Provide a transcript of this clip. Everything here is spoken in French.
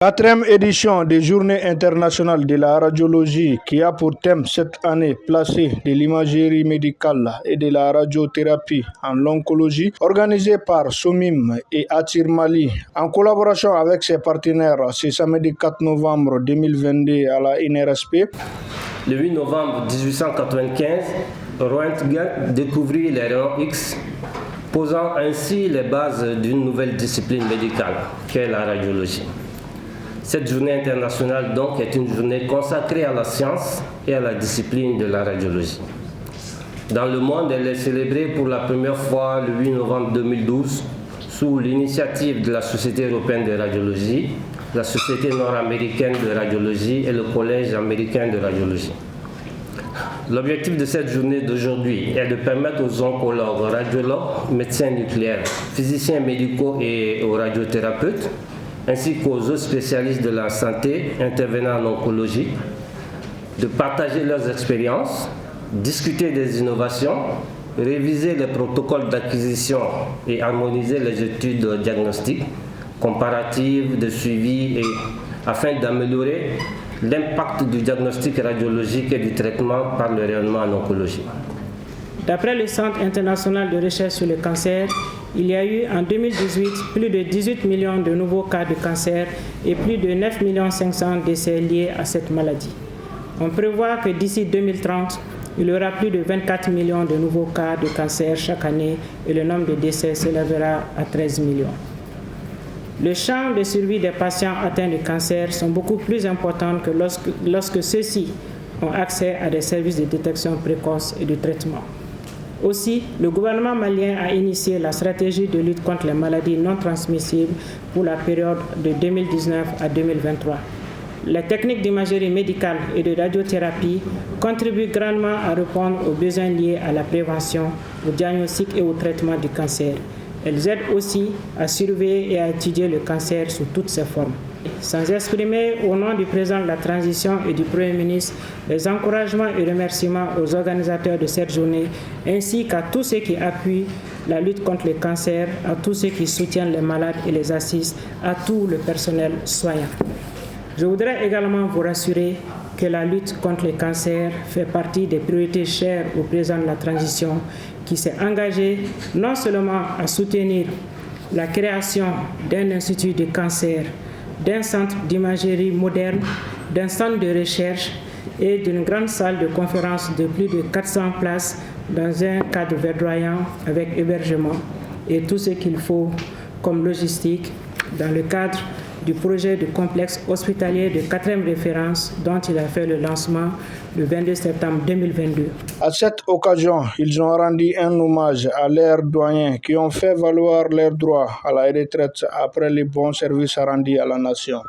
Quatrième édition des Journées internationales de la radiologie qui a pour thème cette année placé de l'imagerie médicale et de la radiothérapie en l'oncologie, organisée par SOMIM et Atir Mali en collaboration avec ses partenaires ce samedi 4 novembre 2022 à la INRSP. Le 8 novembre 1895, Röntgen découvrit les rayons X, posant ainsi les bases d'une nouvelle discipline médicale qu'est la radiologie. Cette journée internationale donc est une journée consacrée à la science et à la discipline de la radiologie. Dans le monde, elle est célébrée pour la première fois le 8 novembre 2012 sous l'initiative de la Société européenne de radiologie, la Société nord-américaine de radiologie et le Collège américain de radiologie. L'objectif de cette journée d'aujourd'hui est de permettre aux oncologues, radiologues, médecins nucléaires, physiciens médicaux et aux radiothérapeutes, ainsi qu'aux autres spécialistes de la santé intervenant en oncologie, de partager leurs expériences, discuter des innovations, réviser les protocoles d'acquisition et harmoniser les études diagnostiques, comparatives, de suivi afin d'améliorer l'impact du diagnostic radiologique et du traitement par le rayonnement en oncologie. D'après le Centre international de recherche sur le cancer, il y a eu en 2018 plus de 18 millions de nouveaux cas de cancer et plus de 9 500 000 décès liés à cette maladie. On prévoit que d'ici 2030, il y aura plus de 24 millions de nouveaux cas de cancer chaque année et le nombre de décès s'élèvera à 13 millions. Le champ de survie des patients atteints de cancer sont beaucoup plus importants que lorsque ceux-ci ont accès à des services de détection précoce et de traitement. Aussi, le gouvernement malien a initié la stratégie de lutte contre les maladies non transmissibles pour la période de 2019 à 2023. Les techniques d'imagerie médicale et de radiothérapie contribuent grandement à répondre aux besoins liés à la prévention, au diagnostic et au traitement du cancer. Elles aident aussi à surveiller et à étudier le cancer sous toutes ses formes. Sans exprimer au nom du président de la transition et du Premier ministre les encouragements et remerciements aux organisateurs de cette journée, ainsi qu'à tous ceux qui appuient la lutte contre le cancer, à tous ceux qui soutiennent les malades et les assistent, à tout le personnel soignant. Je voudrais également vous rassurer que la lutte contre le cancer fait partie des priorités chères au président de la transition qui s'est engagé non seulement à soutenir la création d'un institut de cancer, d'un centre d'imagerie moderne, d'un centre de recherche et d'une grande salle de conférence de plus de 400 places dans un cadre verdoyant avec hébergement et tout ce qu'il faut comme logistique dans le cadre du projet de complexe hospitalier de 4e référence dont il a fait le lancement le 22 septembre 2022. À cette occasion, ils ont rendu un hommage à leurs doyens qui ont fait valoir leurs droits à la retraite après les bons services rendus à la nation.